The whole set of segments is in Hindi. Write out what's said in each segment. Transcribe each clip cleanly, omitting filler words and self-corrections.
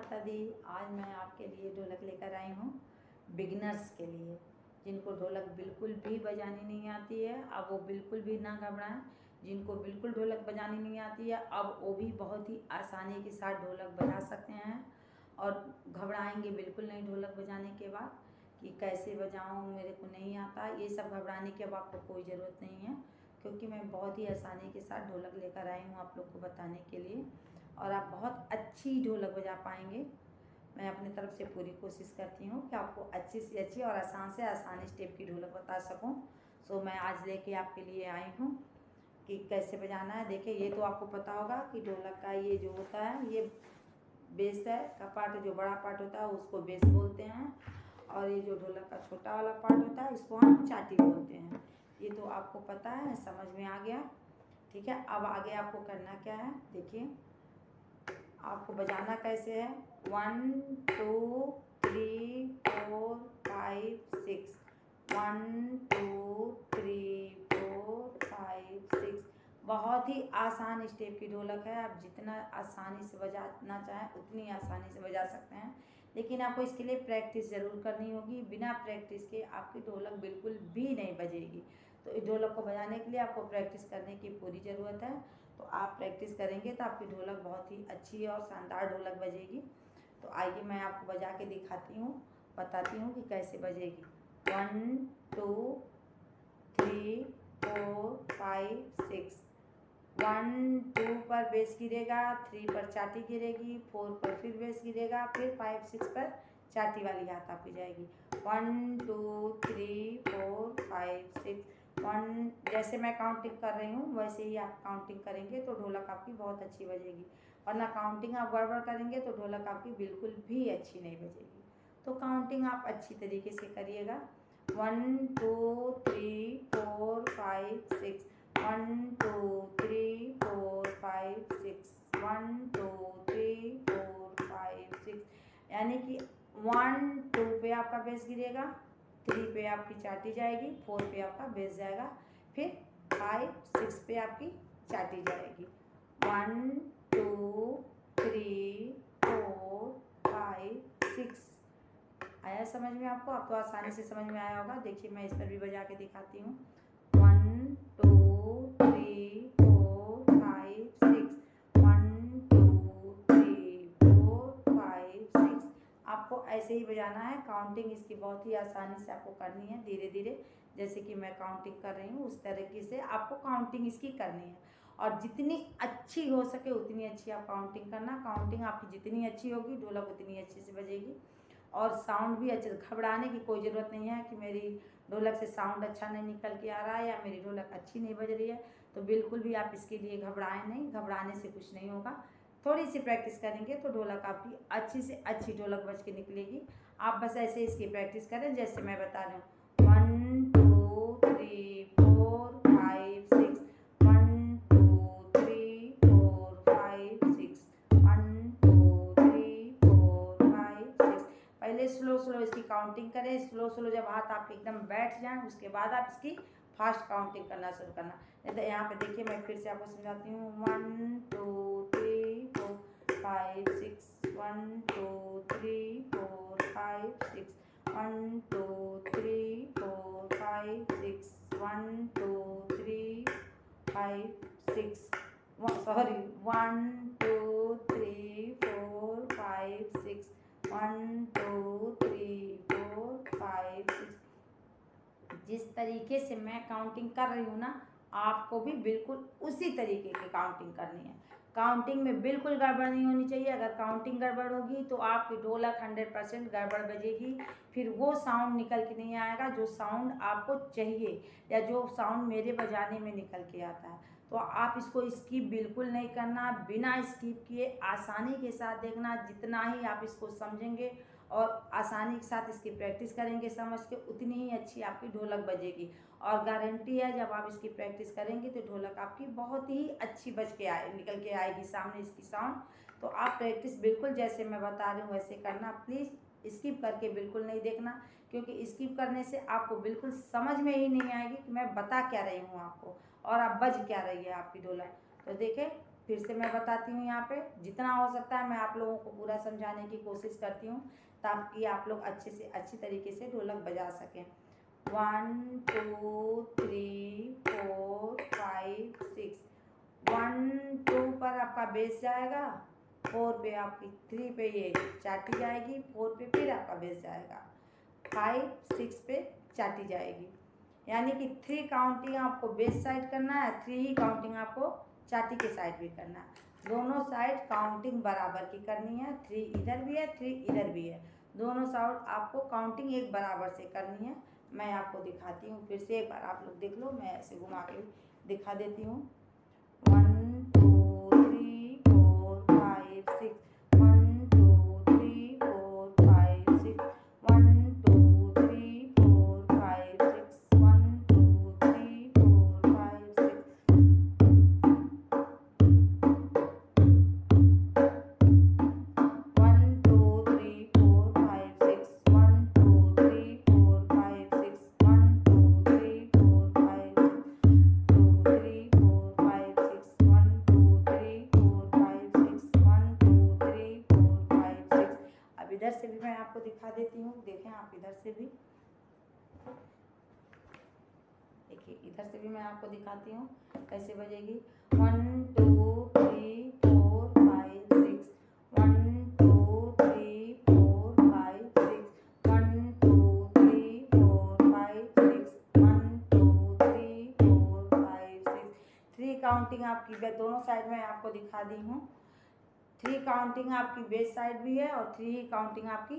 माता दी। आज मैं आपके लिए ढोलक लेकर आई हूँ बिगिनर्स के लिए, जिनको ढोलक बिल्कुल भी बजानी नहीं आती है। अब वो बिल्कुल भी ना घबराएं। जिनको बिल्कुल ढोलक बजानी नहीं आती है, अब वो भी बहुत ही आसानी के साथ ढोलक बजा सकते हैं और घबराएंगे बिल्कुल नहीं ढोलक बजाने के बाद कि कैसे बजाऊँ, मेरे को नहीं आता। ये सब घबराने की अब आपको कोई ज़रूरत नहीं है, क्योंकि मैं बहुत ही आसानी के साथ ढोलक लेकर आई हूँ आप लोग को बताने के लिए, और आप बहुत अच्छी ढोलक बजा पाएंगे। मैं अपनी तरफ से पूरी कोशिश करती हूँ कि आपको अच्छी से अच्छी और आसान से आसान स्टेप की ढोलक बता सकूँ। सो मैं आज लेके आपके लिए आई हूँ कि कैसे बजाना है। देखिए, ये तो आपको पता होगा कि ढोलक का ये जो होता है ये बेस है का पार्ट, जो बड़ा पार्ट होता है उसको बेस बोलते हैं, और ये जो ढोलक का छोटा वाला पार्ट होता है इसको हम चाटी बोलते हैं। ये तो आपको पता है, समझ में आ गया। ठीक है, अब आगे आपको करना क्या है, देखिए आपको बजाना कैसे है। 1 2 3 4 5 6, 1 2 3 4 5 6। बहुत ही आसान स्टेप की ढोलक है। आप जितना आसानी से बजाना चाहें उतनी आसानी से बजा सकते हैं, लेकिन आपको इसके लिए प्रैक्टिस ज़रूर करनी होगी। बिना प्रैक्टिस के आपकी ढोलक बिल्कुल भी नहीं बजेगी। तो इस ढोलक को बजाने के लिए आपको प्रैक्टिस करने की पूरी ज़रूरत है। तो आप प्रैक्टिस करेंगे तो आपकी ढोलक बहुत ही अच्छी और शानदार ढोलक बजेगी। तो आइए मैं आपको बजा के दिखाती हूँ, बताती हूँ कि कैसे बजेगी। 1 2 3 4 5 6। 1 2 पर बेस गिरेगा, 3 पर चाटी गिरेगी, 4 पर फिर बेस गिरेगा, फिर 5 6 पर चाटी वाली हाथ आपकी जाएगी। 1 2 3 4 5 6। 1 जैसे मैं काउंटिंग कर रही हूँ वैसे ही आप काउंटिंग करेंगे तो ढोलक आपकी बहुत अच्छी बजेगी, वरना काउंटिंग आप गड़बड़ करेंगे तो ढोलक आपकी बिल्कुल भी अच्छी नहीं बजेगी। तो काउंटिंग आप अच्छी तरीके से करिएगा। 1 2 3 4 5 6, 1 2 3 4 5 6, 1 2 3 4 5 6। यानी कि 1 2 पे आपका बेस गिरेगा, 3 पे आपकी चाटी जाएगी, 4 पे आपका बेस जाएगा, फिर 5 6 पे आपकी चाटी जाएगी। 1 2 3 4 5 6। आया समझ में आपको? अब तो आसानी से समझ में आया होगा। देखिए मैं इस पर भी बजा के दिखाती हूँ। 1 2 3 4 5 6, 1 2 3 4 5 6। आपको ऐसे ही बजाना है। काउंटिंग इसकी बहुत ही आसानी से आपको करनी है, धीरे धीरे, जैसे कि मैं काउंटिंग कर रही हूँ उस तरीके से आपको काउंटिंग इसकी करनी है। और जितनी अच्छी हो सके उतनी अच्छी आप काउंटिंग करना। काउंटिंग आपकी जितनी अच्छी होगी ढोलक उतनी अच्छी से बजेगी, और साउंड भी अच्छा। घबराने की कोई ज़रूरत नहीं है कि मेरी ढोलक से साउंड अच्छा नहीं निकल के आ रहा है या मेरी ढोलक अच्छी नहीं बज रही है, तो बिल्कुल भी आप इसके लिए घबराएं नहीं। घबराने से कुछ नहीं होगा। थोड़ी सी प्रैक्टिस करेंगे तो ढोलक आपकी अच्छी से अच्छी ढोलक बज के निकलेगी। आप बस ऐसे इसकी प्रैक्टिस करें जैसे मैं बता रही हूँ। 1 2 3 4 5 6, 1 2 3 4 5 6, 1 2 3 4 5 6। पहले स्लो स्लो इसकी काउंटिंग करें। स्लो स्लो जब हाथ आपके एकदम बैठ जाएं उसके बाद आप इसकी फास्ट काउंटिंग करना शुरू करना। नहीं तो यहाँ पे देखिए मैं फिर से आपको समझाती हूँ। 1 2 3 4 5 6, 1 2 3 4 5 6, 1 2 3 4 5 6, 1 2 3 5 6। सॉरी, 1 2 3 4 5 6, 1 2 3 4 5 6। जिस तरीके से मैं काउंटिंग कर रही हूँ ना, आपको भी बिल्कुल उसी तरीके की काउंटिंग करनी है। काउंटिंग में बिल्कुल गड़बड़ नहीं होनी चाहिए। अगर काउंटिंग गड़बड़ होगी तो आपकी ढोलक 100% गड़बड़ बजेगी। फिर वो साउंड निकल के नहीं आएगा जो साउंड आपको चाहिए, या जो साउंड मेरे बजाने में निकल के आता है। तो आप इसको स्किप बिल्कुल नहीं करना। बिना स्किप किए आसानी के साथ देखना। जितना ही आप इसको समझेंगे और आसानी के साथ इसकी प्रैक्टिस करेंगे समझ के, उतनी ही अच्छी आपकी ढोलक बजेगी। और गारंटी है जब आप इसकी प्रैक्टिस करेंगे तो ढोलक आपकी बहुत ही अच्छी बज के निकल के आएगी सामने इसकी साउंड। तो आप प्रैक्टिस बिल्कुल जैसे मैं बता रही हूँ वैसे करना। प्लीज़ स्किप करके बिल्कुल नहीं देखना, क्योंकि स्किप करने से आपको बिल्कुल समझ में ही नहीं आएगी कि मैं बता क्या रही हूँ आपको और आप बज क्या रही है आपकी ढोलक। तो देखें फिर से मैं बताती हूँ। यहाँ पे जितना हो सकता है मैं आप लोगों को पूरा समझाने की कोशिश करती हूँ ताकि आप लोग अच्छे से अच्छी तरीके से ढोलक बजा सकें। 1 2 3 4 5 6। 1 2 पर आपका बेस जाएगा, 4 पे आपकी 3 पे ये चाटी जाएगी, 4 पे फिर आपका बेस जाएगा, 5 6 पे चाटी जाएगी। यानी कि 3 काउंटिंग आपको बेस साइड करना है, 3 ही काउंटिंग आपको चाटी के साइड भी करना है। दोनों साइड काउंटिंग बराबर की करनी है, 3 इधर भी है 3 इधर भी है, दोनों साइड आपको काउंटिंग एक बराबर से करनी है। मैं आपको दिखाती हूँ, फिर से एक बार आप लोग देख लो, मैं ऐसे घुमा के दिखा देती हूँ। 1 2 3 4 5 6। 1 2 3 4 5 6। 1 2 3 4 5 6। 1 2 3 4 5 6। 1 2 3 4 5 6। 1 2 3 4 5 6। 1 2 3 4 5 6। 2 3 4 5 6। 1 2 3 4 5 6। 1 2 3 4 5 6। अब इधर से भी मैं आपको दिखा देती हूँ, देखें आप इधर से भी, देखिए इधर से भी मैं आपको दिखाती हूँ कैसे बजेगी। 1 2 3 4 5 6। 1 2 3 4 5 6। 1 2 3 4 5 6। 1 2 3 4 5 6। 3 काउंटिंग आपकी दोनों साइड में आपको दिखा दी हूँ। 3 काउंटिंग आपकी बेस साइड भी है और 3 काउंटिंग आपकी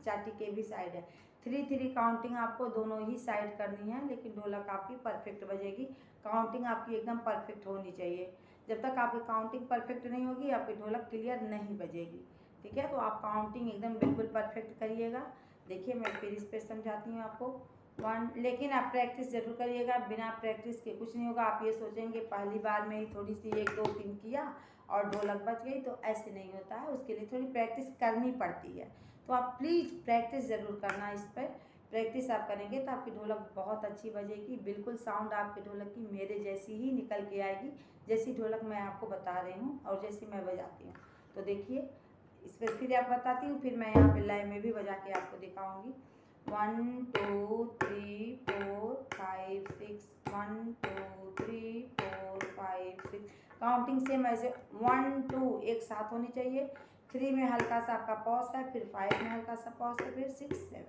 चाटी के भी साइड है। 3 काउंटिंग आपको दोनों ही साइड करनी है, लेकिन ढोलक आपकी परफेक्ट बजेगी। काउंटिंग आपकी एकदम परफेक्ट होनी चाहिए। जब तक आपकी काउंटिंग परफेक्ट नहीं होगी आपकी ढोलक क्लियर नहीं बजेगी। ठीक है, तो आप काउंटिंग एकदम बिल्कुल परफेक्ट करिएगा। देखिए मैं फिर इस पर समझाती हूँ आपको। 1, लेकिन आप प्रैक्टिस जरूर करिएगा, बिना प्रैक्टिस के कुछ नहीं होगा। आप ये सोचेंगे पहली बार में ही थोड़ी सी 1 2 3 किया और ढोलक बज गई, तो ऐसे नहीं होता है। उसके लिए थोड़ी प्रैक्टिस करनी पड़ती है, तो आप प्लीज़ प्रैक्टिस ज़रूर करना इस पर। प्रैक्टिस आप करेंगे तो आपकी ढोलक बहुत अच्छी बजेगी, बिल्कुल साउंड आपकी ढोलक की मेरे जैसी ही निकल के आएगी, जैसी ढोलक मैं आपको बता रही हूँ और जैसी मैं बजाती हूँ। तो देखिए इस पर फिर आप बताती हूँ, फिर मैं यहाँ पे लय में भी बजा के आपको दिखाऊँगी। 1 2 3 4 5 6। 1 2 3 4 5 6। काउंटिंग सेम ऐसे 1 2 एक साथ होनी चाहिए। 3 में हल्का सा आपका पॉज है, फिर 5 में हल्का सा पॉज है, फिर 6 7।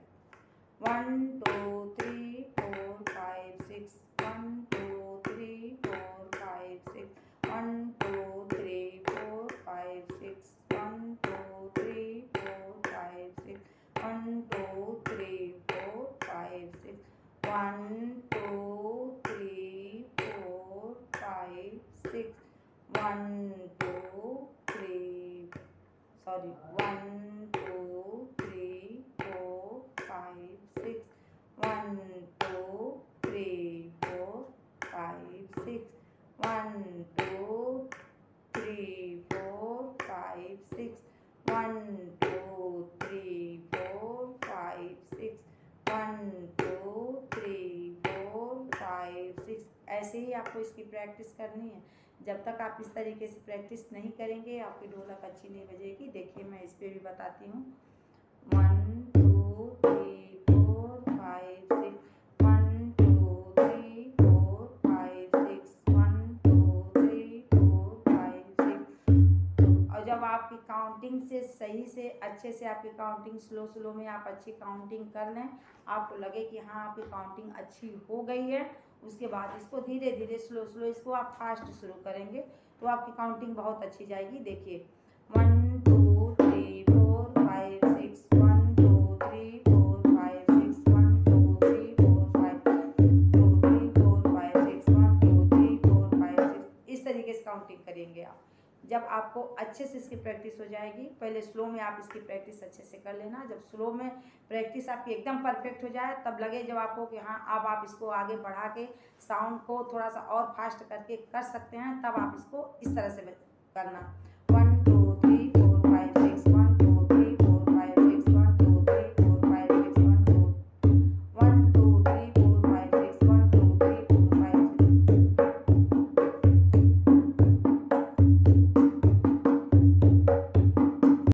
1 2 3 4 5 6। 1 2 3 4 5 6। 1 2 3 4 5 6। 1 2 3 4 5 6। 1 2 3 4 5 6। 1 2 3 4 5 6। 1 2 3 सॉरी 1 2 3 4 5 6। 1 2 3 4 5 6। 1 2 3 4 5 6। 1 2 3 4 5 6। 1 2 3 4 5 6। ऐसे ही आपको इसकी प्रैक्टिस करनी है। जब तक आप इस तरीके से प्रैक्टिस नहीं करेंगे आपकी ढोलक अच्छी नहीं बजेगी। देखिए मैं इस पर भी बताती हूँ। 1 2 3 4 5 6। 1 2 3 4 5 6। 1 2 3 4 5 6। और जब आपकी काउंटिंग से सही से अच्छे से आपकी काउंटिंग स्लो में आप अच्छी काउंटिंग कर लें, आपको लगे कि हाँ आपकी काउंटिंग अच्छी हो गई है, उसके बाद इसको धीरे धीरे स्लो इसको आप फास्ट शुरू करेंगे तो आपकी काउंटिंग बहुत अच्छी जाएगी। देखिए 1 2 3 4 5 6। 1 2 3 4 5 6। 1 2 3 4 5 2 3 4 5 6। 1 2 3 4 5 6। इस तरीके से काउंटिंग करेंगे आप। जब आपको अच्छे से इसकी प्रैक्टिस हो जाएगी, पहले स्लो में आप इसकी प्रैक्टिस अच्छे से कर लेना। जब स्लो में प्रैक्टिस आपकी एकदम परफेक्ट हो जाए तब लगे जब आपको कि हाँ अब आप इसको आगे बढ़ा के साउंड को थोड़ा सा और फास्ट करके कर सकते हैं, तब आप इसको इस तरह से करना।